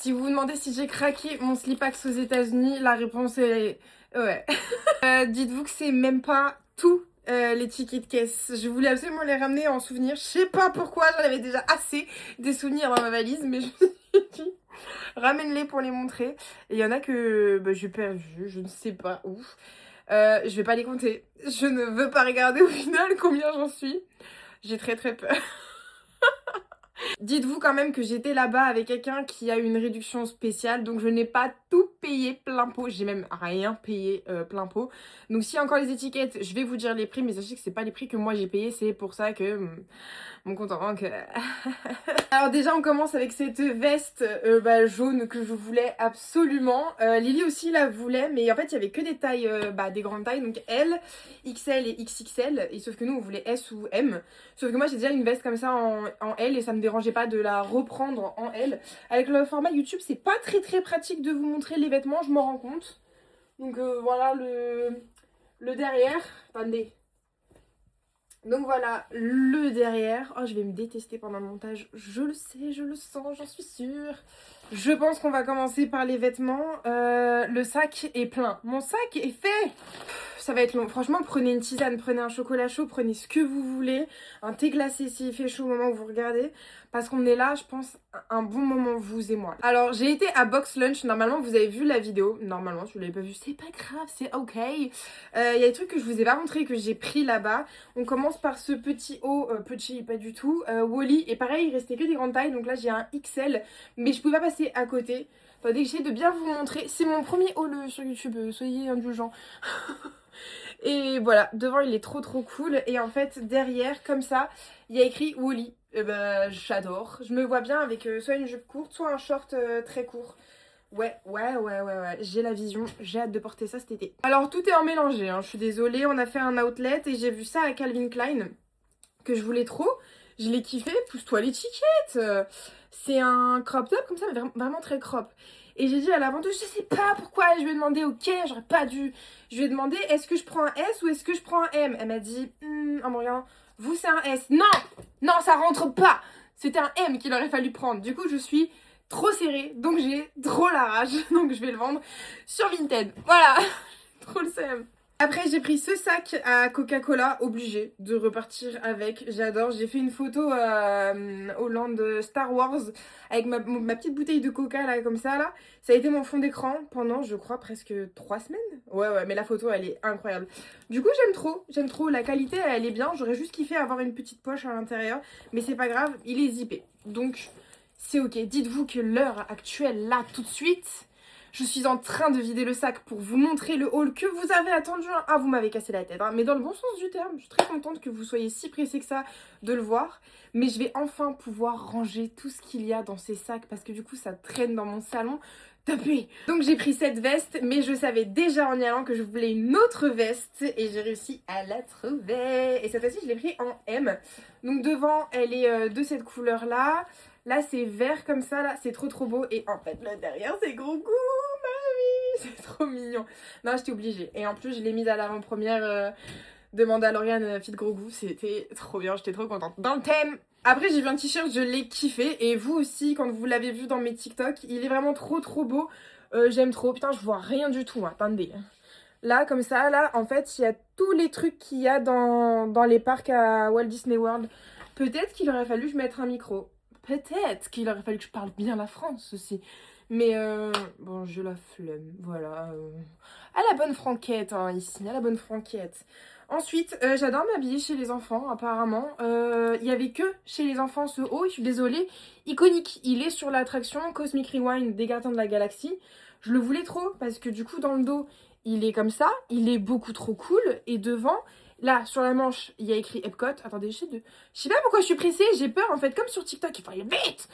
Si vous vous demandez si j'ai craqué mon Slipax aux États-Unis, la réponse est ouais. Dites-vous que c'est même pas tout les tickets de caisse. Je voulais absolument les ramener en souvenir. Je sais pas pourquoi, j'en avais déjà assez des souvenirs dans ma valise, mais je me suis dit, ramène-les pour les montrer. Et il y en a que j'ai perdu, je ne sais pas où. Je vais pas les compter. Je ne veux pas regarder au final combien j'en suis. J'ai très très peur. Dites-vous quand même que j'étais là-bas avec quelqu'un qui a une réduction spéciale, donc je n'ai pas tout payé plein pot, j'ai même rien payé plein pot. Donc s'il y a encore les étiquettes, je vais vous dire les prix, mais sachez que c'est pas les prix que moi j'ai payé, c'est pour ça que mon compte en banque. Alors déjà on commence avec cette veste jaune que je voulais absolument. Lily aussi la voulait, mais en fait il y avait que des tailles, des grandes tailles, donc L, XL et XXL, et sauf que nous on voulait S ou M. Sauf que moi j'ai déjà une veste comme ça en L et ça me dérangeait pas de la reprendre en L. Avec le format YouTube c'est pas très pratique de vous montrer les vêtements, je m'en rends compte. Donc voilà le derrière. Attendez. Donc voilà le derrière. Oh, je vais me détester pendant le montage. Je le sais, je le sens, j'en suis sûre. Je pense qu'on va commencer par les vêtements. Le sac est plein. Mon sac est fait. Ça va être long. Franchement, prenez une tisane, prenez un chocolat chaud, prenez ce que vous voulez. Un thé glacé s'il fait chaud au moment où vous regardez. Parce qu'on est là, je pense, un bon moment, vous et moi. Alors, j'ai été à Box Lunch. Normalement, vous avez vu la vidéo. Normalement, si vous l'avez pas vu, c'est pas grave, c'est ok. Il y a des trucs que je vous ai pas montré, que j'ai pris là-bas. On commence par ce petit haut, petit, pas du tout, Wally. Et pareil, il restait que des grandes tailles. Donc là, j'ai un XL. Mais je pouvais pas passer à côté. Attendez, j'essaie de bien vous montrer. C'est mon premier haul sur YouTube, soyez indulgents. Et voilà, devant il est trop cool. Et en fait derrière comme ça il y a écrit Wally. Et j'adore. Je me vois bien avec soit une jupe courte, soit un short très court. Ouais, j'ai la vision, j'ai hâte de porter ça cet été. Alors tout est en mélangé, hein. Je suis désolée, on a fait un outlet et j'ai vu ça à Calvin Klein que je voulais trop. Je l'ai kiffé, pousse-toi l'étiquette. C'est un crop top comme ça, mais vraiment très crop. Et j'ai dit à la vendeuse, je sais pas pourquoi, je lui ai demandé, ok, j'aurais pas dû. Je lui ai demandé, est-ce que je prends un S ou est-ce que je prends un M? Elle m'a dit, en me regardant, vous c'est un S. Non, non, ça rentre pas. C'était un M qu'il aurait fallu prendre. Du coup, je suis trop serrée, donc j'ai trop la rage. Donc je vais le vendre sur Vinted. Voilà, trop le seum. Après j'ai pris ce sac à Coca-Cola, obligé de repartir avec, j'adore. J'ai fait une photo au land Star Wars avec ma petite bouteille de Coca là comme ça là. Ça a été mon fond d'écran pendant je crois presque 3 semaines. Ouais mais la photo elle est incroyable. Du coup j'aime trop, la qualité elle est bien. J'aurais juste kiffé avoir une petite poche à l'intérieur. Mais c'est pas grave, il est zippé. Donc c'est ok, dites-vous que l'heure actuelle là tout de suite... Je suis en train de vider le sac pour vous montrer le haul que vous avez attendu. Ah, vous m'avez cassé la tête, hein. Mais dans le bon sens du terme. Je suis très contente que vous soyez si pressés que ça de le voir. Mais je vais enfin pouvoir ranger tout ce qu'il y a dans ces sacs parce que du coup, ça traîne dans mon salon. Tapé. Donc j'ai pris cette veste, mais je savais déjà en y allant que je voulais une autre veste et j'ai réussi à la trouver. Et cette fois-ci, je l'ai pris en M. Donc devant, elle est de cette couleur-là. Là, c'est vert comme ça, là, c'est trop beau. Et en fait, là derrière, c'est gros goût. C'est trop mignon. Non, j'étais obligée. Et en plus, je l'ai mise à l'avant-première de Mandalorian Fit Gros Goût. C'était trop bien, j'étais trop contente. Dans le thème. Après, j'ai vu un t-shirt, je l'ai kiffé. Et vous aussi, quand vous l'avez vu dans mes TikTok, il est vraiment trop beau. J'aime trop. Putain, je vois rien du tout. Hein. Attendez. Là, comme ça, là, en fait, il y a tous les trucs qu'il y a dans les parcs à Walt Disney World. Peut-être qu'il aurait fallu que je mette un micro. Peut-être qu'il aurait fallu que je parle bien la France aussi. Mais bon, j'ai la flemme, voilà. À la bonne franquette, hein, ici, à la bonne franquette. Ensuite, j'adore m'habiller chez les enfants, apparemment. Il y avait que chez les enfants ce haut, je suis désolée. Iconique, il est sur l'attraction Cosmic Rewind des Gardiens de la Galaxie. Je le voulais trop, parce que du coup, dans le dos, il est comme ça. Il est beaucoup trop cool. Et devant, là, sur la manche, il y a écrit Epcot. Attendez, je sais pas pourquoi je suis pressée, j'ai peur, en fait, comme sur TikTok, il faut aller vite.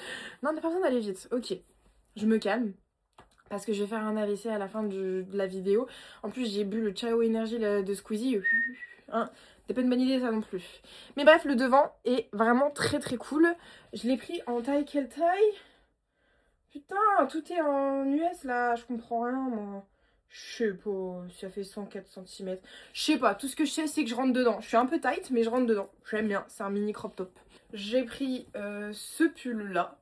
Non, on n'a pas besoin d'aller vite, ok. Je me calme parce que je vais faire un AVC à la fin de la vidéo. En plus, j'ai bu le Chao Energy de Squeezie. Hein, c'est pas une bonne idée ça non plus. Mais bref, le devant est vraiment très cool. Je l'ai pris en taille, quelle taille? Putain, tout est en US là, je comprends rien moi. Je sais pas, ça fait 104 cm. Je sais pas, tout ce que je sais c'est que je rentre dedans. Je suis un peu tight mais je rentre dedans. J'aime bien, c'est un mini crop top. J'ai pris ce pull là.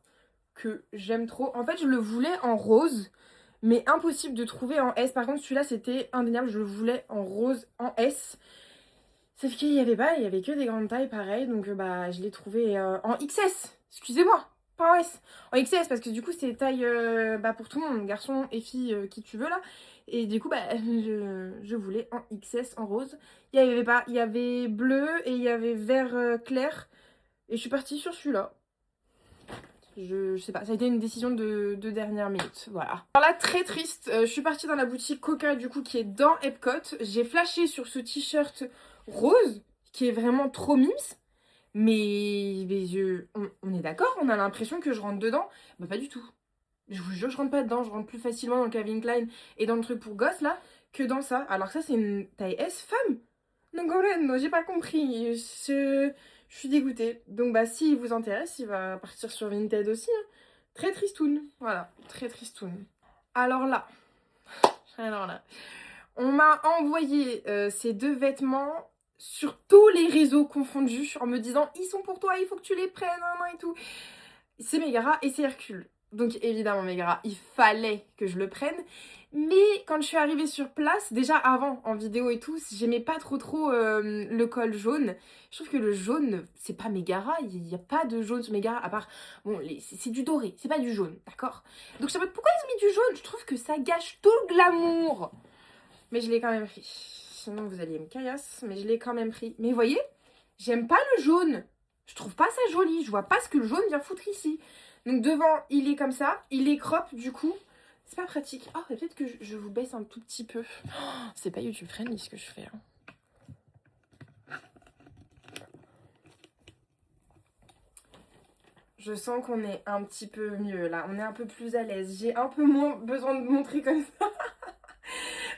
que j'aime trop. En fait, je le voulais en rose, mais impossible de trouver en S. Par contre, celui-là, c'était indéniable. Je le voulais en rose, en S. Sauf qu'il y avait pas, il y avait que des grandes tailles pareil. Donc, bah, je l'ai trouvé en XS. Excusez-moi, pas en S. En XS, parce que du coup, c'est taille bah, pour tout le monde, garçon et fille, qui tu veux là. Et du coup, bah, je voulais en XS, en rose. Il y avait pas, il y avait bleu et il y avait vert clair. Et je suis partie sur celui-là. Je sais pas, ça a été une décision de dernière minute, voilà. Alors là, très triste, je suis partie dans la boutique Coca du coup qui est dans Epcot. J'ai flashé sur ce t-shirt rose qui est vraiment trop mimes. On est d'accord, on a l'impression que je rentre dedans. Bah pas du tout. Je vous jure, je rentre pas dedans, je rentre plus facilement dans le Calvin Klein et dans le truc pour gosse là que dans ça. Alors que ça c'est une taille S femme. Donc en vrai, non, j'ai pas compris. Je suis dégoûtée. Donc bah s'il vous intéresse, il va partir sur Vinted aussi. Hein. Très tristoun. Voilà, très tristoun. Alors là, alors là, on m'a envoyé ces deux vêtements sur tous les réseaux confondus en me disant ils sont pour toi, il faut que tu les prennes, et tout. C'est Megara et c'est Hercule. Donc évidemment Megara, il fallait que je le prenne. Mais quand je suis arrivée sur place, déjà avant en vidéo et tout, j'aimais pas trop le col jaune. Je trouve que le jaune, c'est pas Megara, il n'y a pas de jaune sur Megara, à part, bon, c'est du doré, c'est pas du jaune, d'accord? Donc je sais pas pourquoi ils ont mis du jaune, je trouve que ça gâche tout le glamour. Mais je l'ai quand même pris. Sinon vous alliez me caillasse, mais je l'ai quand même pris. Mais vous voyez, j'aime pas le jaune. Je trouve pas ça joli. Je vois pas ce que le jaune vient foutre ici. Donc devant, il est comme ça. Il est crop du coup. C'est pas pratique. Oh, peut-être que je vous baisse un tout petit peu. Oh, c'est pas YouTube friendly ce que je fais. Hein. Je sens qu'on est un petit peu mieux là. On est un peu plus à l'aise. J'ai un peu moins besoin de montrer comme ça.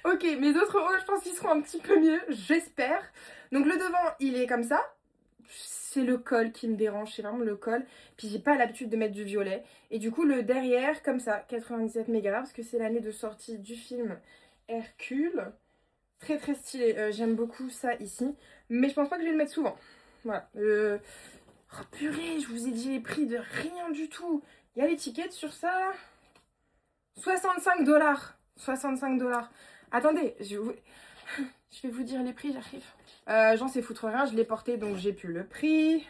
Ok, mes autres rôles, je pense qu'ils seront un petit peu mieux. J'espère. Donc le devant, il est comme ça. C'est le col qui me dérange, c'est vraiment le col. Puis j'ai pas l'habitude de mettre du violet. Et du coup, le derrière, comme ça, 97 mégas, parce que c'est l'année de sortie du film Hercule. Très très stylé. J'aime beaucoup ça ici. Mais je pense pas que je vais le mettre souvent. Voilà. Oh purée, je vous ai dit les prix de rien du tout. Il y a l'étiquette sur ça. 65 $. 65 $. Attendez, je vais vous dire les prix, j'arrive. J'en sais foutre rien, je l'ai porté donc j'ai pu le prix.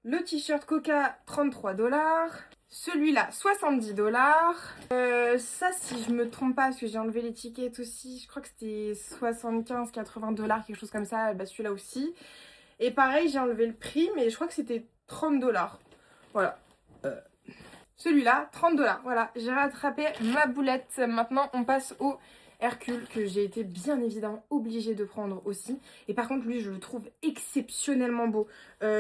Le t-shirt Coca, 33 $. Celui-là, 70 $. Ça, si je me trompe pas, parce que j'ai enlevé l'étiquette aussi, je crois que c'était 75-80 $, quelque chose comme ça. Bah, celui-là aussi. Et pareil, j'ai enlevé le prix, mais je crois que c'était 30 $. Voilà. Celui-là, 30 $. Voilà, j'ai rattrapé ma boulette. Maintenant, on passe au Hercule, que j'ai été bien évidemment obligée de prendre aussi. Et par contre, lui, je le trouve exceptionnellement beau.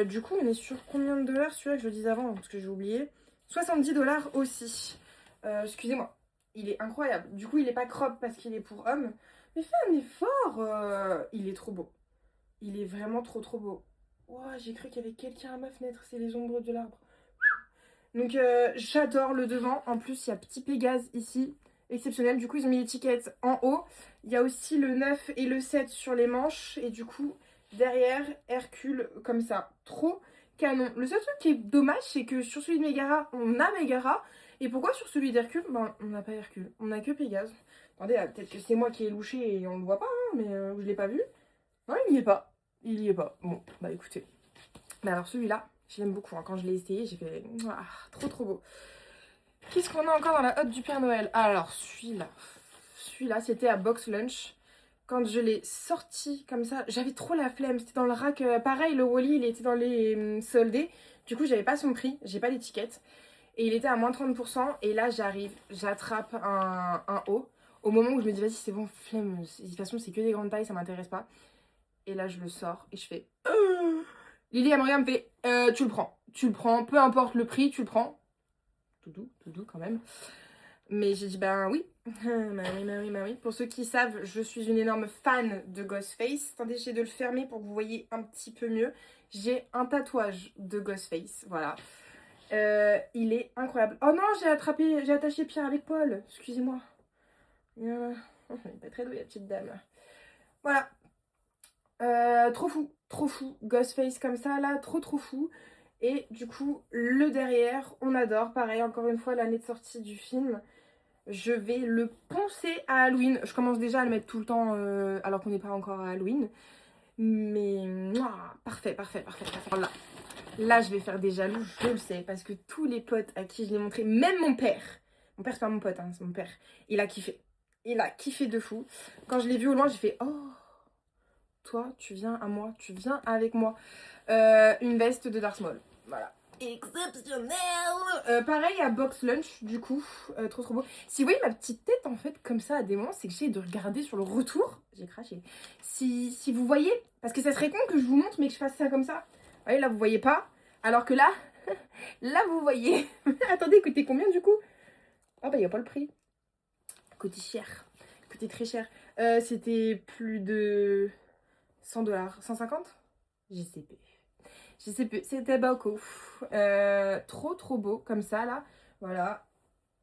Du coup, on est sur combien de dollars celui-là que je le disais avant, parce que j'ai oublié. 70 $ aussi. Excusez-moi, il est incroyable. Du coup, il n'est pas crop parce qu'il est pour homme. Mais fais un effort. Il est trop beau. Il est vraiment trop beau. Oh, j'ai cru qu'il y avait quelqu'un à ma fenêtre. C'est les ombres de l'arbre. Donc j'adore le devant. En plus, il y a petit Pégase ici. Exceptionnel. Du coup, ils ont mis l'étiquette en haut. Il y a aussi le 9 et le 7 sur les manches. Et du coup, derrière, Hercule comme ça. Trop canon. Le seul truc qui est dommage, c'est que sur celui de Megara, on a Megara. Et pourquoi sur celui d'Hercule, ben, on n'a pas Hercule. On n'a que Pégase. Attendez, peut-être que c'est moi qui ai louché et on le voit pas, hein, mais je l'ai pas vu. Non, il n'y est pas. Il y est pas. Bon, bah écoutez. Mais alors celui-là, je l'aime beaucoup. Hein. Quand je l'ai essayé, j'ai fait trop beau. Qu'est-ce qu'on a encore dans la hotte du Père Noël? Alors celui-là, c'était à Box Lunch. Quand je l'ai sorti comme ça, j'avais trop la flemme. C'était dans le rack. Pareil, le Wally, il était dans les soldés. Du coup, j'avais pas son prix, j'ai pas l'étiquette. Et il était à moins 30%. Et là, j'attrape un haut. Au moment où je me dis, vas-y, c'est bon, flemme. De toute façon, c'est que des grandes tailles, ça m'intéresse pas. Et là, je le sors et je fais. Lily, elle me regarde, me fait tu le prends. Tu le prends, peu importe le prix, tu le prends. Tout doux quand même. Mais j'ai dit ben oui. bah oui. Pour ceux qui savent, je suis une énorme fan de Ghostface. Attendez, j'essaie de le fermer pour que vous voyez un petit peu mieux. J'ai un tatouage de Ghostface, voilà. Il est incroyable. Oh non, j'ai attaché Pierre avec Paul. Excusez-moi. Il est pas très douée la petite dame. Voilà. Trop fou. Ghostface comme ça là, trop fou. Et du coup, le derrière, on adore. Pareil, encore une fois, l'année de sortie du film. Je vais le poncer à Halloween. Je commence déjà à le mettre tout le temps alors qu'on n'est pas encore à Halloween. Mais mouah, parfait, parfait, parfait, parfait. Voilà. Là, je vais faire des jaloux, je le sais. Parce que tous les potes à qui je l'ai montré, même mon père, c'est pas mon pote, hein, c'est mon père, il a kiffé. Il a kiffé de fou. Quand je l'ai vu au loin, j'ai fait oh, toi, tu viens à moi, tu viens avec moi. Une veste de Darth Maul. Voilà. Exceptionnel. Pareil à Box Lunch, du coup. Trop trop beau. Si vous voyez ma petite tête, en fait, comme ça, à des moments, c'est que j'essaie de regarder sur le retour. J'ai craché. Si vous voyez, parce que ça serait con que je vous montre, mais que je fasse ça comme ça. Vous voyez, là, vous voyez pas. Alors que là, là, vous voyez. Attendez, coûtez combien, du coup? Ah bah, il n'y a pas le prix. Coûtait cher. Coûtait très cher. C'était plus de 100 $. 150? Je sais plus. Je sais plus, c'était beaucoup. Trop trop beau comme ça là. Voilà.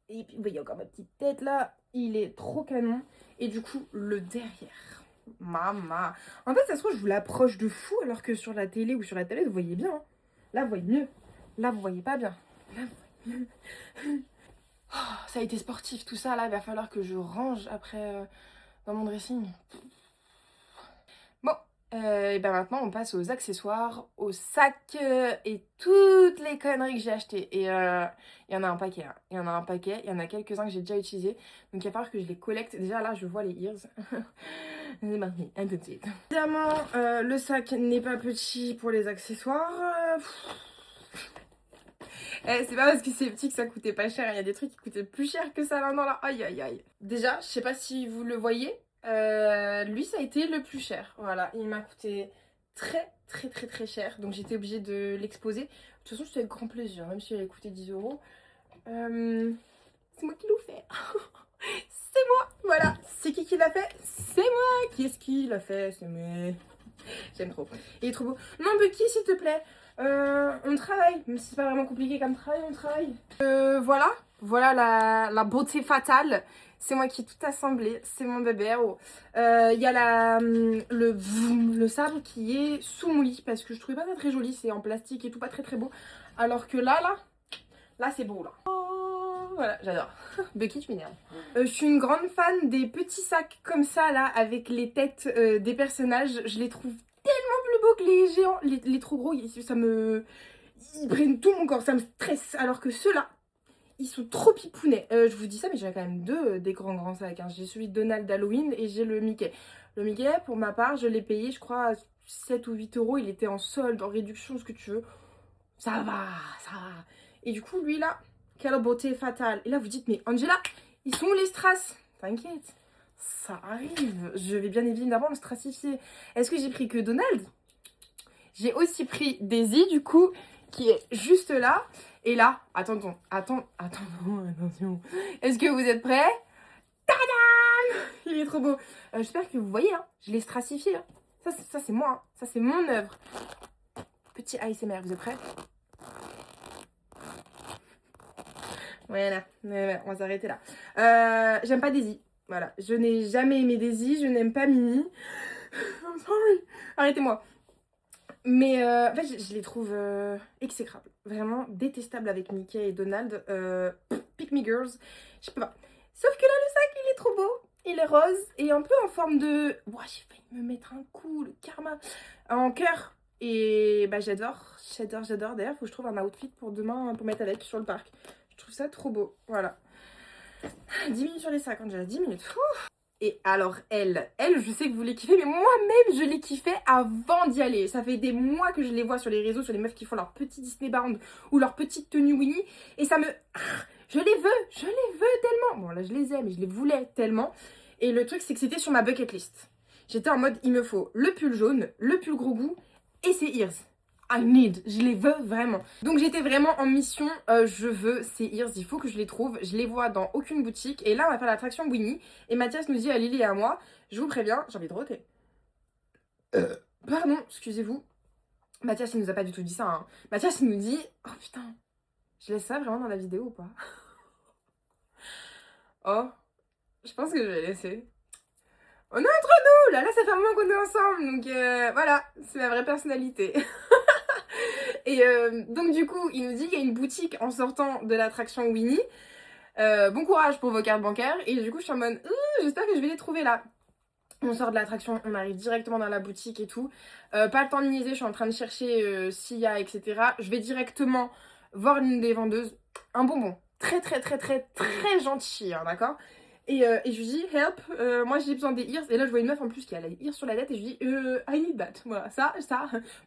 Et puis vous voyez encore ma petite tête là. Il est trop canon. Et du coup, le derrière. Maman. En fait, ça se trouve, je vous l'approche de fou alors que sur la télé ou sur la tablette, vous voyez bien. Hein. Là, vous voyez mieux. Là, vous voyez pas bien. Là, vous voyez mieux. Oh, ça a été sportif tout ça là. Il va falloir que je range après dans mon dressing. Bon, et ben maintenant on passe aux accessoires, aux sacs et toutes les conneries que j'ai achetées. Et il y en a un paquet, hein. Il y en a un paquet, il y en a quelques-uns que j'ai déjà utilisés. Donc il va falloir que je les collecte. Déjà là je vois les ears. C'est parti, à tout de suite. Évidemment, le sac n'est pas petit pour les accessoires. C'est pas parce que c'est petit que ça coûtait pas cher. Il y a des trucs qui coûtaient plus cher que ça là dans là. Aïe aïe aïe. Déjà, je sais pas si vous le voyez. Lui, ça a été le plus cher. Voilà, il m'a coûté très très très très cher. Donc j'étais obligée de l'exposer. De toute façon, c'était avec grand plaisir, même si elle a coûté 10 euros. C'est moi qui l'ai fait. C'est moi. Voilà. C'est qui l'a fait? C'est moi. Qui est-ce qui l'a fait? C'est moi. J'aime trop. Il est trop beau. Non, Bucky, s'il te plaît. On travaille. Même si c'est pas vraiment compliqué comme travail, on travaille. Voilà. Voilà la beauté fatale. C'est moi qui ai tout assemblé. C'est mon bébé héros. Il y a le sabre qui est sous mon lit parce que je trouvais pas ça très joli. C'est en plastique et tout, pas très très beau. Alors que là c'est beau là. Oh, voilà, j'adore. Bucky, tu m'énerves. Je suis une grande fan des petits sacs comme ça là avec les têtes des personnages. Je les trouve tellement plus beaux que les géants. Les trop gros, ça me... Ils prennent tout mon corps, ça me stresse. Alors que ceux-là, ils sont trop pipounets. Je vous dis ça, mais j'ai quand même deux des grands sacs. Hein. J'ai celui de Donald d'Halloween et j'ai le Mickey. Le Mickey, pour ma part, je l'ai payé, je crois, à 7 ou 8 euros. Il était en solde, en réduction, ce que tu veux. Ça va, ça va. Et du coup, lui là, quelle beauté fatale. Et là, vous dites, mais Angela, ils sont où les strass? T'inquiète, ça arrive. Je vais bien évidemment le strassifier. Est-ce que j'ai pris que Donald? J'ai aussi pris Daisy, du coup, qui est juste là. Et là, attention. Est-ce que vous êtes prêts? Tadam! Il est trop beau. J'espère que vous voyez, hein. Je l'ai strassifié. Hein. Ça c'est moi. Hein. Ça, c'est mon œuvre. Petit ASMR, vous êtes prêts? Voilà, on va s'arrêter là. J'aime pas Daisy. Voilà, je n'ai jamais aimé Daisy. Je n'aime pas Minnie. I'm sorry. Arrêtez-moi. Mais en fait, je les trouve exécrables. Vraiment détestables avec Mickey et Donald. Pick me girls. Je peux pas. Sauf que là, le sac, il est trop beau. Il est rose et un peu en forme de... Ouah, j'ai failli me mettre un coup, le karma. En cœur. Et bah j'adore. D'ailleurs, faut que je trouve un outfit pour demain pour mettre avec sur le parc. Je trouve ça trop beau. Voilà. 10 minutes sur les sacs, déjà 10 minutes. Ouh. Et alors elle, je sais que vous les kiffez, mais moi-même je les kiffais avant d'y aller. Ça fait des mois que je les vois sur les réseaux, sur les meufs qui font leur petit Disney Bound ou leur petite tenue Winnie. Et ça me... Je les veux tellement. Bon là je les aime, mais je les voulais tellement. Et le truc c'est que c'était sur ma bucket list. J'étais en mode, il me faut le pull jaune, le pull gros goût et ces ears. Je les veux vraiment. Donc j'étais vraiment en mission, je veux ces ears, il faut que je les trouve. Je les vois dans aucune boutique. Et là on va faire l'attraction Winnie. Et Mathias nous dit à Lily et à moi, je vous préviens, j'ai envie de roter. Pardon, excusez-vous. Mathias il nous a pas du tout dit ça. Hein. Mathias il nous dit, oh putain, je laisse ça vraiment dans la vidéo ou pas? Oh, je pense que je vais laisser. On est entre nous, là ça fait un moment qu'on est ensemble. Donc voilà, c'est ma vraie personnalité. Et donc du coup, il nous dit qu'il y a une boutique en sortant de l'attraction Winnie. Bon courage pour vos cartes bancaires. Et du coup, je suis en mode, j'espère que je vais les trouver là. On sort de l'attraction, on arrive directement dans la boutique et tout. Pas le temps de niaiser, je suis en train de chercher s'il y a, etc. Je vais directement voir l'une des vendeuses. Un bonbon. Très très très très très gentil, hein, d'accord. Et je lui dis, help, moi j'ai besoin des ears. Et là je vois une meuf en plus qui a les ears sur la tête et je lui dis, I need that. Voilà, ça,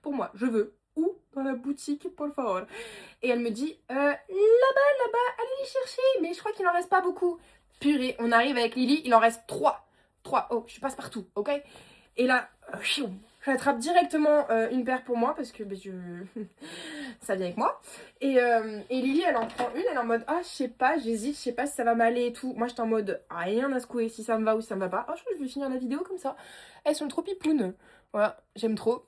pour moi, je veux. Où dans la boutique, por favor. Et elle me dit, là-bas, allez les chercher. Mais je crois qu'il en reste pas beaucoup. Purée, on arrive avec Lily, il en reste 3. 3. Oh, je passe partout, ok. Et là, j'attrape directement une paire pour moi parce que ça vient avec moi. Et Lily, elle en prend une, elle est en mode, ah, je sais pas, j'hésite, je sais pas si ça va m'aller et tout. Moi, j'étais en mode, rien à secouer, si ça me va ou si ça me va pas. Oh, je crois que je vais finir la vidéo comme ça. Elles sont trop pipounes. Voilà, j'aime trop.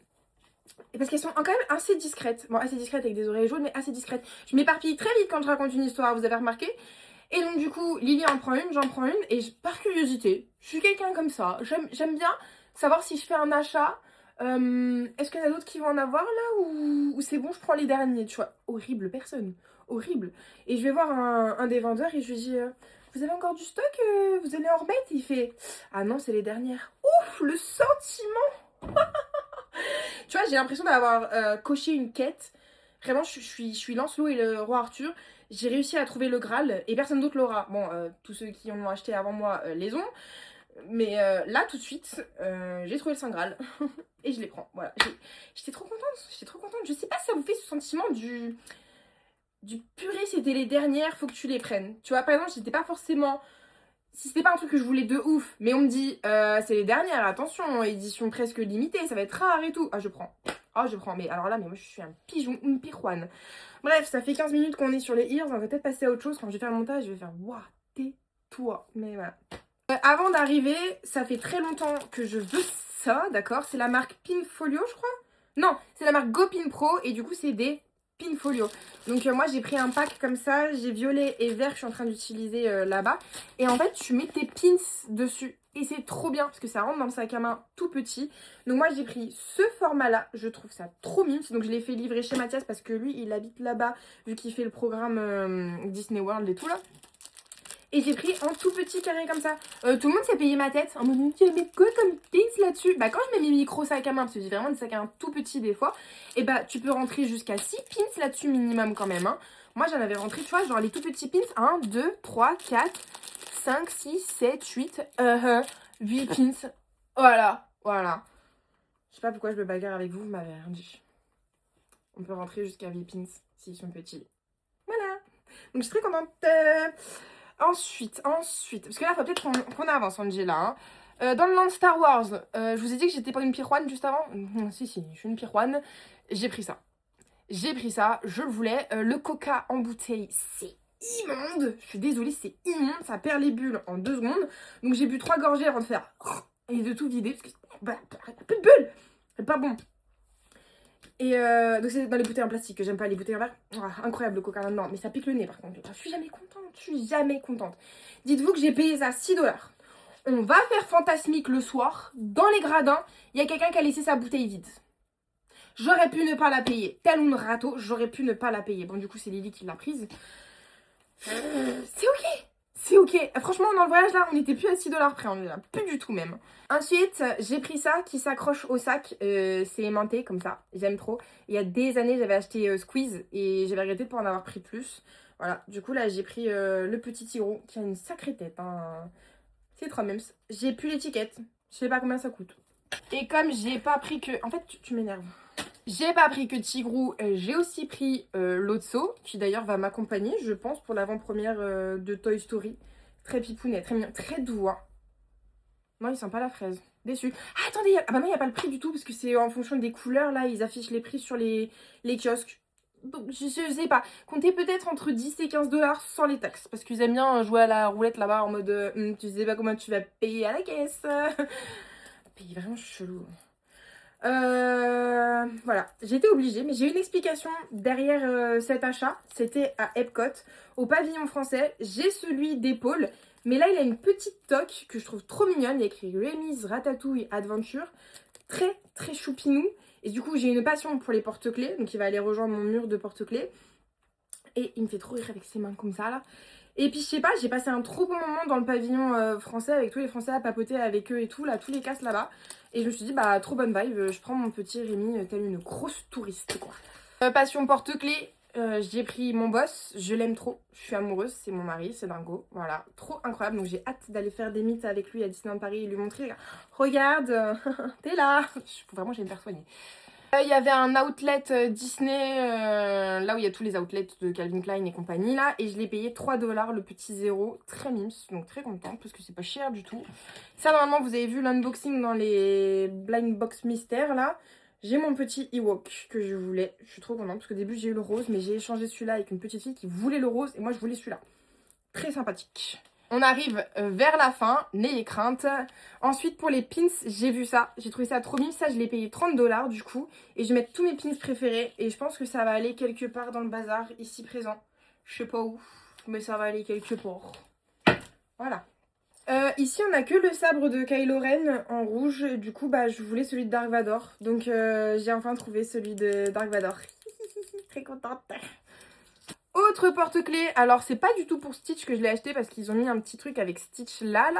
Et parce qu'elles sont quand même assez discrètes. Bon, assez discrètes avec des oreilles jaunes, mais assez discrètes. Je m'éparpille très vite quand je raconte une histoire, vous avez remarqué. Et donc du coup, Lily en prend une, j'en prends une. Et par curiosité, je suis quelqu'un comme ça. J'aime bien savoir si je fais un achat. Est-ce qu'il y en a d'autres qui vont en avoir là ou c'est bon, je prends les derniers, tu vois. Horrible personne. Horrible. Et je vais voir un des vendeurs et je lui dis... vous avez encore du stock, vous allez en remettre? Il fait, ah non, c'est les dernières. Ouf, le sentiment. Tu vois, j'ai l'impression d'avoir coché une quête. Vraiment, je suis Lancelot et le roi Arthur. J'ai réussi à trouver le Graal et personne d'autre l'aura. Bon, tous ceux qui en ont acheté avant moi les ont. Mais là, tout de suite, j'ai trouvé le Saint Graal. Et je les prends. Voilà. J'étais trop contente. J'étais trop contente. Je sais pas si ça vous fait ce sentiment du purée, c'était les dernières, faut que tu les prennes. Tu vois, par exemple, j'étais pas forcément... Si c'était pas un truc que je voulais de ouf, mais on me dit, c'est les dernières, attention, édition presque limitée, ça va être rare et tout. Ah, je prends. Ah, je prends. Mais alors là, mais moi, je suis un pigeon, une pirouane. Bref, ça fait 15 minutes qu'on est sur les ears, on va peut-être passer à autre chose. Quand je vais faire le montage, je vais faire, waouh, tais-toi. Mais voilà. Avant d'arriver, ça fait très longtemps que je veux ça, d'accord? C'est la marque Pinfolio, je crois. Non, c'est la marque GoPin Pro, et du coup, c'est des Pinfolio. Donc moi j'ai pris un pack comme ça, j'ai violet et vert que je suis en train d'utiliser là-bas. Et en fait tu mets tes pins dessus et c'est trop bien parce que ça rentre dans le sac à main tout petit. Donc moi j'ai pris ce format là, je trouve ça trop mignon. Donc je l'ai fait livrer chez Mathias parce que lui il habite là-bas vu qu'il fait le programme Disney World et tout là. Et j'ai pris en tout petit carré comme ça. Tout le monde s'est payé ma tête. En mode, tu mets quoi comme pins là-dessus? Bah quand je mets mes micro sacs à main, parce que j'ai vraiment des sacs à main tout petits des fois, et bah tu peux rentrer jusqu'à 6 pins là-dessus minimum quand même. Hein. Moi j'en avais rentré, tu vois, genre les tout petits pins. 1, 2, 3, 4, 5, 6, 7, 8, 8 pins. Voilà, voilà. Je sais pas pourquoi je me bagarre avec vous, vous m'avez rien dit. On peut rentrer jusqu'à 8 pins s'ils sont petits. Voilà. Donc je suis très contente. Ensuite, parce que là, il faut peut-être qu'on avance, Angela. Dans le land Star Wars, je vous ai dit que j'étais pas une pirouane juste avant. Si, je suis une pirouane. J'ai pris ça. Je le voulais. Le coca en bouteille, c'est immonde. Je suis désolée, c'est immonde. Ça perd les bulles en 2 secondes. Donc j'ai bu 3 gorgées avant de faire et de tout vider. Parce que plus de bulles. C'est pas bon. Et donc c'est dans les bouteilles en plastique que j'aime pas, les bouteilles en verre. Incroyable le coca là-dedans, mais ça pique le nez par contre. Je suis jamais contente. Dites-vous que j'ai payé ça 6 $. On va faire fantasmique le soir, dans les gradins, il y a quelqu'un qui a laissé sa bouteille vide. J'aurais pu ne pas la payer. Tel un râteau, j'aurais pu ne pas la payer. Bon du coup c'est Lily qui l'a prise. C'est ok. C'est ok. Franchement, dans le voyage, là, on n'était plus à 6 $ près. On est là, plus du tout même. Ensuite, j'ai pris ça qui s'accroche au sac. C'est aimanté comme ça. J'aime trop. Il y a des années, j'avais acheté Squeeze et j'avais regretté de ne pas en avoir pris plus. Voilà. Du coup, là, j'ai pris le petit tigrou qui a une sacrée tête. Hein. C'est trop même. J'ai plus l'étiquette. Je sais pas combien ça coûte. Et comme j'ai pas pris que... En fait, tu m'énerves. J'ai pas pris que Tigrou, j'ai aussi pris Lotso, qui d'ailleurs va m'accompagner, je pense, pour l'avant-première de Toy Story. Très pipounet, très mignon, très doux. Hein. Non, il sent pas la fraise. Déçu. Ah, attendez, ah bah non, il n'y a pas le prix du tout, parce que c'est en fonction des couleurs, là, ils affichent les prix sur les kiosques. Donc, je sais pas. Comptez peut-être entre 10 et 15 $ sans les taxes, parce qu'ils aiment bien jouer à la roulette là-bas en mode tu sais pas comment tu vas payer à la caisse. Payer vraiment chelou. Voilà, j'étais obligée, mais j'ai eu une explication derrière cet achat. C'était à Epcot, au pavillon français. J'ai celui d'épaule, mais là il a une petite toque que je trouve trop mignonne. Il y a écrit Remy's Ratatouille Adventure, très choupinou. Et du coup, j'ai une passion pour les porte-clés. Donc, il va aller rejoindre mon mur de porte-clés. Et il me fait trop rire avec ses mains comme ça, là. Et puis, je sais pas, j'ai passé un trop bon moment dans le pavillon français avec tous les Français à papoter avec eux et tout, là, tous les castes là-bas. Et je me suis dit, bah, trop bonne vibe. Je prends mon petit Rémi telle une grosse touriste, quoi. Passion porte-clés. J'ai pris mon boss, je l'aime trop, je suis amoureuse, c'est mon mari, c'est dingo, voilà, trop incroyable. Donc j'ai hâte d'aller faire des mythes avec lui à Disneyland Paris et lui montrer, regarde, t'es là. Vraiment, j'ai une faire soigner. Il y avait un outlet Disney, là où il y a tous les outlets de Calvin Klein et compagnie là, et je l'ai payé 3 $ le petit zéro, très mimes, donc très contente parce que c'est pas cher du tout. Ça, normalement, vous avez vu l'unboxing dans les blind box mystères là. J'ai mon petit Ewok que je voulais. Je suis trop contente parce qu'au début j'ai eu le rose, mais j'ai échangé celui-là avec une petite fille qui voulait le rose et moi je voulais celui-là. Très sympathique. On arrive vers la fin, n'ayez crainte. Ensuite pour les pins, j'ai vu ça. J'ai trouvé ça trop mignon. Ça, je l'ai payé 30 $ du coup. Et je vais mettre tous mes pins préférés. Et je pense que ça va aller quelque part dans le bazar ici présent. Je sais pas où, mais ça va aller quelque part. Voilà. Ici, on a que le sabre de Kylo Ren en rouge. Du coup, bah, je voulais celui de Dark Vador. Donc, j'ai enfin trouvé celui de Dark Vador. Très contente. Autre porte-clés. Alors, c'est pas du tout pour Stitch que je l'ai acheté parce qu'ils ont mis un petit truc avec Stitch là.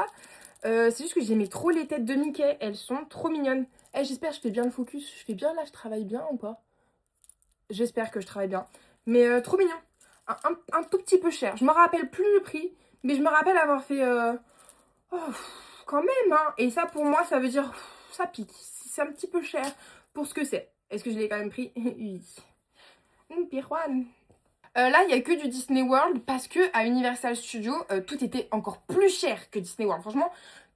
C'est juste que j'aimais trop les têtes de Mickey. Elles sont trop mignonnes. Eh, j'espère que je fais bien le focus. Je fais bien là, je travaille bien ou pas? J'espère que je travaille bien. Mais trop mignon. Un tout petit peu cher. Je me rappelle plus le prix. Mais je me rappelle avoir fait... Oh, quand même, hein. Et ça, pour moi, ça veut dire... ça pique. C'est un petit peu cher pour ce que c'est. Est-ce que je l'ai quand même pris? Oui. Pirwan. Là, il n'y a que du Disney World parce que à Universal Studios, tout était encore plus cher que Disney World. Franchement,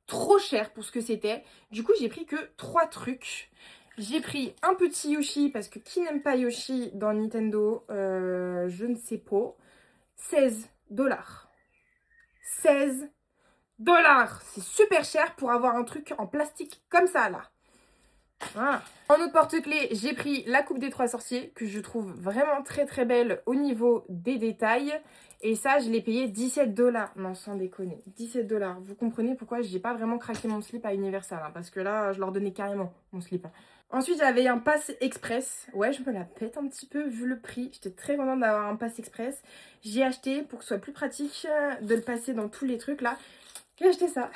trop cher pour ce que c'était. Du coup, j'ai pris que 3 trucs. J'ai pris un petit Yoshi parce que qui n'aime pas Yoshi dans Nintendo, je ne sais pas. 16 $. 16 $. C'est super cher pour avoir un truc en plastique comme ça, là. Voilà. En autre porte-clés, j'ai pris la coupe des 3 sorciers que je trouve vraiment très très belle au niveau des détails. Et ça, je l'ai payé 17 $. Non, sans déconner. 17 $. Vous comprenez pourquoi j'ai pas vraiment craqué mon slip à Universal. Hein, parce que là, je leur donnais carrément mon slip. Hein. Ensuite, j'avais un pass express. Ouais, je me la pète un petit peu vu le prix. J'étais très contente d'avoir un pass express. J'ai acheté pour que ce soit plus pratique de le passer dans tous les trucs là. J'ai acheté ça.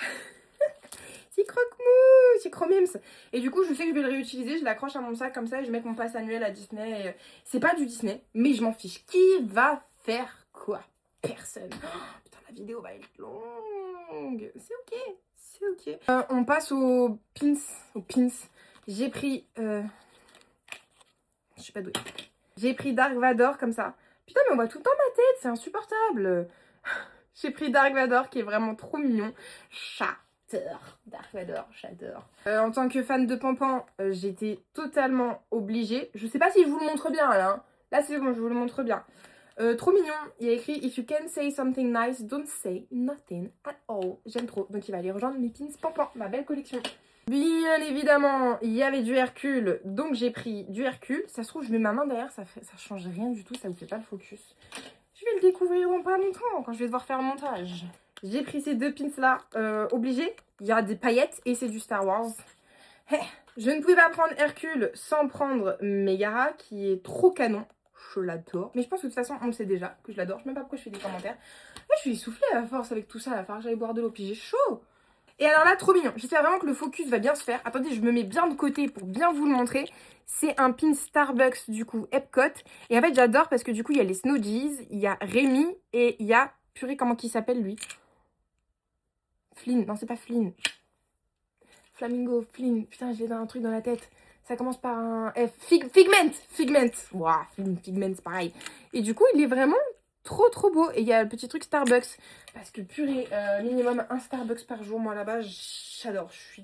C'est croque-mou, c'est chromims. Et du coup, je sais que je vais le réutiliser. Je l'accroche à mon sac comme ça et je mets mon pass annuel à Disney. C'est pas du Disney, mais je m'en fiche. Qui va faire quoi? Personne. Oh, putain, la vidéo va être longue. C'est ok, c'est ok. On passe aux pins. Aux pins. J'ai pris... Je sais pas d'où. J'ai pris Dark Vador comme ça. Putain, mais on voit tout le temps ma tête, c'est insupportable. J'ai pris Dark Vador qui est vraiment trop mignon. J'adore Dark Vador, j'adore. En tant que fan de Pampan, j'étais totalement obligée. Je sais pas si je vous le montre bien là. Hein. Là c'est bon, je vous le montre bien. Trop mignon. Il y a écrit If you can say something nice, don't say nothing at all. J'aime trop. Donc il va aller rejoindre mes pins Pampan, ma belle collection. Bien évidemment, il y avait du Hercule, donc j'ai pris du Hercule. Ça se trouve, je mets ma main derrière, ça change rien du tout, ça vous fait pas le focus. Je vais le découvrir dans pas longtemps, quand je vais devoir faire le montage. J'ai pris ces 2 pins là, obligés. Il y a des paillettes et c'est du Star Wars. Hey, je ne pouvais pas prendre Hercule sans prendre Megara, qui est trop canon. Je l'adore. Mais je pense que de toute façon, on le sait déjà que je l'adore. Je sais même pas pourquoi je fais des commentaires. Là, je suis essoufflée à la force avec tout ça. Il va falloir que j'aille boire de l'eau, puis j'ai chaud. Et alors là, trop mignon. J'espère vraiment que le focus va bien se faire. Attendez, je me mets bien de côté pour bien vous le montrer. C'est un pin Starbucks, du coup, Epcot. Et en fait, j'adore parce que du coup, il y a les Snowgees, il y a Rémi et il y a... Purée, comment il s'appelle, lui? Flynn. Non, c'est pas Flynn. Flamingo, Flynn. Putain, j'ai un truc dans la tête. Ça commence par un F. Figment. Figment. Waouh, Figment, c'est pareil. Et du coup, il est vraiment... trop beau. Et il y a le petit truc Starbucks. Parce que purée, minimum un Starbucks par jour. Moi là-bas, j'adore. Je suis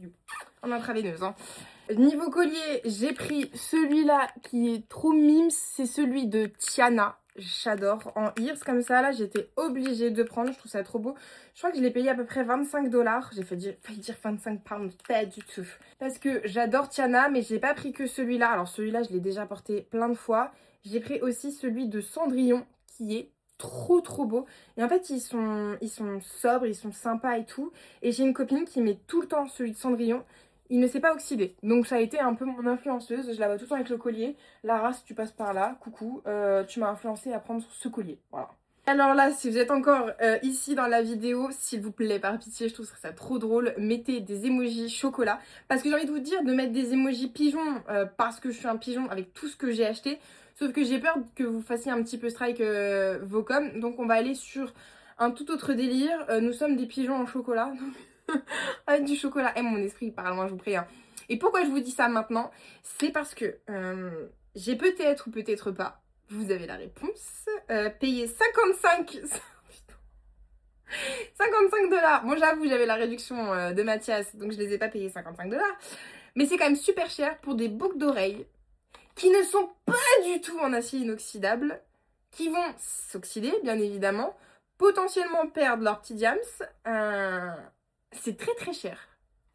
en intraveineuse. Hein. Niveau collier, j'ai pris celui-là qui est trop mimes. C'est celui de Tiana. J'adore. En ears comme ça, là, j'étais obligée de prendre. Je trouve ça trop beau. Je crois que je l'ai payé à peu près 25 $. J'ai failli dire 25 pounds. Pas du tout. Parce que j'adore Tiana, mais j'ai pas pris que celui-là. Alors celui-là, je l'ai déjà porté plein de fois. J'ai pris aussi celui de Cendrillon qui est trop beau. Et en fait, ils sont sobres, ils sont sympas et tout. Et j'ai une copine qui met tout le temps celui de Cendrillon. il ne s'est pas oxydé. Donc ça a été un peu mon influenceuse. Je la vois tout le temps avec le collier. Lara, si tu passes par là, coucou, tu m'as influencé à prendre ce collier. Voilà. Alors là, si vous êtes encore ici dans la vidéo, s'il vous plaît, par pitié, je trouve ça trop drôle, mettez des emojis chocolat. Parce que j'ai envie de vous dire de mettre des emojis pigeons parce que je suis un pigeon avec tout ce que j'ai acheté. Sauf que j'ai peur que vous fassiez un petit peu strike vos coms. Donc on va aller sur un tout autre délire. Nous sommes des pigeons en chocolat. Avec du chocolat. Mon esprit il parle, moi je vous prie. Hein. Et pourquoi je vous dis ça maintenant? C'est parce que j'ai peut-être ou peut-être pas, vous avez la réponse, payé 55 $. Bon, j'avoue, j'avais la réduction de Mathias, donc je les ai pas payés 55 $. Mais c'est quand même super cher pour des boucles d'oreilles qui ne sont pas du tout en acier inoxydable, qui vont s'oxyder, bien évidemment, potentiellement perdre leur petit diams. C'est très très cher.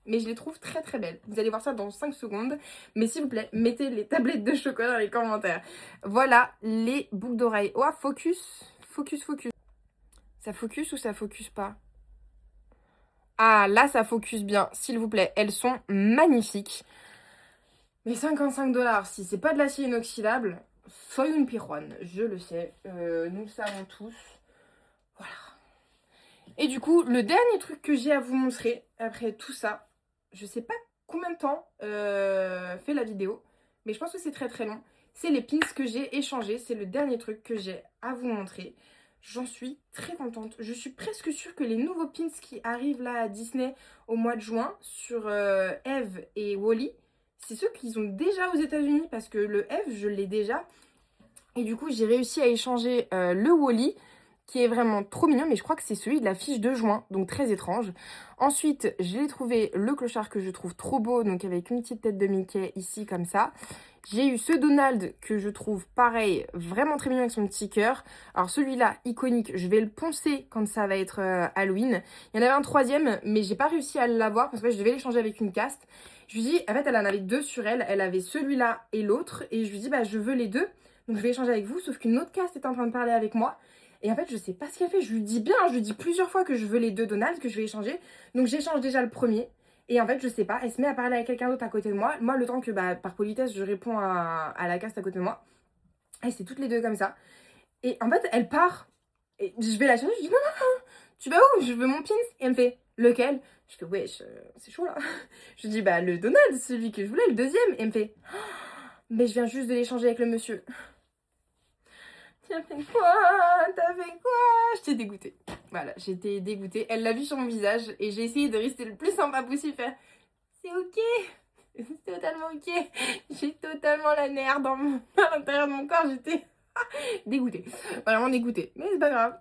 Mais je les trouve très très belles. Vous allez voir ça dans 5 secondes. Mais s'il vous plaît, mettez les tablettes de chocolat dans les commentaires. Voilà les boucles d'oreilles. Oh, focus. Focus, focus. Ça focus ou ça focus pas? Ah, là, ça focus bien. S'il vous plaît, elles sont magnifiques. Mais 55 $, si c'est pas de l'acier inoxydable, soyez une pirouane. Je le sais. Nous le savons tous. Voilà. Et du coup, le dernier truc que j'ai à vous montrer, après tout ça, je sais pas combien de temps fait la vidéo, mais je pense que c'est très très long. C'est les pins que j'ai échangés, c'est le dernier truc que j'ai à vous montrer. J'en suis très contente. Je suis presque sûre que les nouveaux pins qui arrivent là à Disney au mois de juin sur Eve et Wally, c'est ceux qu'ils ont déjà aux États-Unis parce que le Eve, je l'ai déjà. Et du coup, j'ai réussi à échanger le Wally qui est vraiment trop mignon, mais je crois que c'est celui de la fiche de juin, donc très étrange. Ensuite, j'ai trouvé le clochard que je trouve trop beau, donc avec une petite tête de Mickey ici, comme ça. J'ai eu ce Donald que je trouve pareil, vraiment très mignon avec son petit cœur. Alors celui-là, iconique, je vais le poncer quand ça va être Halloween. Il y en avait un troisième, mais j'ai pas réussi à l'avoir parce que je devais l'échanger avec une caste. Je lui dis, en fait, elle en avait deux sur elle. Elle avait celui-là et l'autre. Et je lui dis, bah, je veux les deux. Donc je vais échanger avec vous, sauf qu'une autre caste est en train de parler avec moi. Et en fait, je sais pas ce qu'elle fait. Je lui dis bien, je lui dis plusieurs fois que je veux les deux Donald, que je vais échanger. Donc j'échange déjà le premier. Et en fait, je sais pas, elle se met à parler avec quelqu'un d'autre à côté de moi. Moi, le temps que, bah, par politesse, je réponds à la caste à côté de moi. Et c'est toutes les deux comme ça. Et en fait, elle part. Et je vais la chercher, je dis non, non, non, tu vas où? Je veux mon pins. Et elle me fait, lequel? Je fais, wesh, c'est chaud là. Je dis, bah, le Donald, celui que je voulais, le deuxième. Et elle me fait, mais je viens juste de l'échanger avec le monsieur. T'as fait quoi? T'as fait quoi? J'étais dégoûtée. Voilà, j'étais dégoûtée. Elle l'a vu sur mon visage et j'ai essayé de rester le plus sympa possible. Faire, c'est ok. C'est totalement ok. J'ai totalement la nerf à l'intérieur de mon corps. J'étais dégoûtée. Vraiment dégoûtée. Mais c'est pas grave.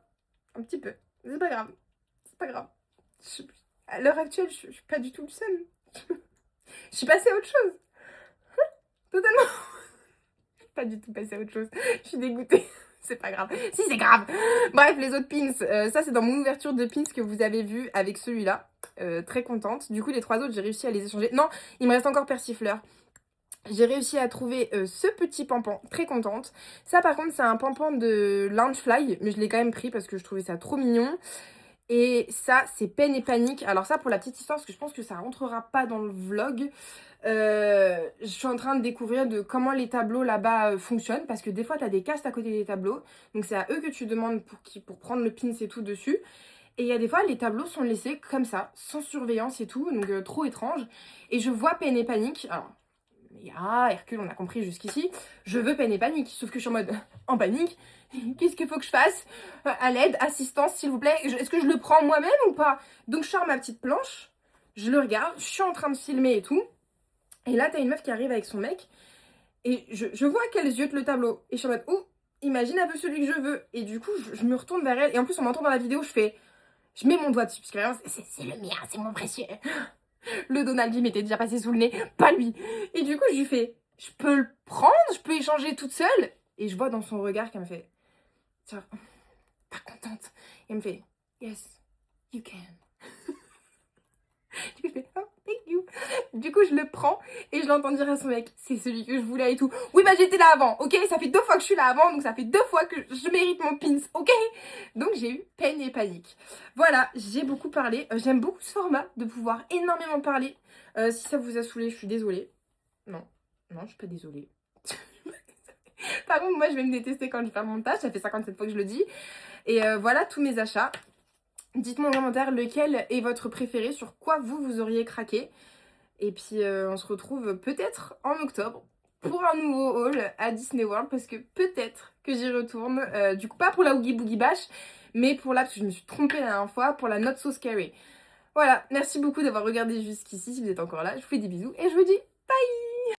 Un petit peu. C'est pas grave. C'est pas grave. À l'heure actuelle, je suis pas du tout le seum. Je suis passée à autre chose. Totalement. Je suis pas du tout passée à autre chose. Je suis dégoûtée. C'est pas grave. Si, c'est grave. Bref, les autres pins. Ça, c'est dans mon ouverture de pins que vous avez vu avec celui-là. Très contente. Du coup, les trois autres, j'ai réussi à les échanger. Non, il me reste encore Persifleur. J'ai réussi à trouver ce petit pampan. Très contente. Ça, par contre, c'est un pampan de Loungefly. Mais je l'ai quand même pris parce que je trouvais ça trop mignon. Et ça, c'est Peine et Panique. Alors ça, pour la petite histoire, parce que je pense que ça rentrera pas dans le vlog. Je suis en train de découvrir de comment les tableaux là-bas fonctionnent. Parce que des fois, tu as des castes à côté des tableaux. Donc c'est à eux que tu demandes pour prendre le pins et tout dessus. Et il y a des fois, les tableaux sont laissés comme ça, sans surveillance et tout. Donc trop étrange. Et je vois Peine et Panique. Alors, Hercule, on a compris jusqu'ici. Je veux Peine et Panique. Sauf que je suis en mode en panique. Qu'est-ce qu'il faut que je fasse? À l'aide, assistance, s'il vous plaît. Est-ce que je le prends moi-même ou pas? Donc je sors ma petite planche, je le regarde, je suis en train de filmer et tout. Et là, t'as une meuf qui arrive avec son mec. Et je vois qu'elle ziote le tableau. Et je suis en mode, oh, imagine un peu celui que je veux. Et du coup, je me retourne vers elle. Et en plus, on m'entend dans la vidéo, je mets mon doigt dessus. Parce que vraiment, c'est le mien, c'est mon précieux. Le Donald, il m'était déjà passé sous le nez, pas lui. Et du coup, je lui fais, je peux le prendre? Je peux échanger toute seule? Et je vois dans son regard qu'elle me fait, tiens, pas contente. Et elle me fait, yes, you can. Du coup, je fais, oh, thank you. Du coup, je le prends et je l'entends dire à son mec, c'est celui que je voulais et tout. Oui, bah j'étais là avant, ok? Ça fait 2 fois que je suis là avant, donc ça fait 2 fois que je mérite mon pins, ok? Donc j'ai eu peine et panique. Voilà, j'ai beaucoup parlé. J'aime beaucoup ce format, de pouvoir énormément parler. Si ça vous a saoulé, je suis désolée. Non, non, je suis pas désolée. Par contre, moi, je vais me détester quand je fais le montage. Ça fait 57 fois que je le dis. Et voilà tous mes achats. Dites-moi en commentaire lequel est votre préféré, sur quoi vous auriez craqué. Et puis on se retrouve peut-être en octobre pour un nouveau haul à Disney World parce que peut-être que j'y retourne. Du coup, pas pour la Oogie Boogie Bash, mais pour la, parce que je me suis trompée la dernière fois, pour la Not So Scary. Voilà, merci beaucoup d'avoir regardé jusqu'ici. Si vous êtes encore là, je vous fais des bisous et je vous dis bye!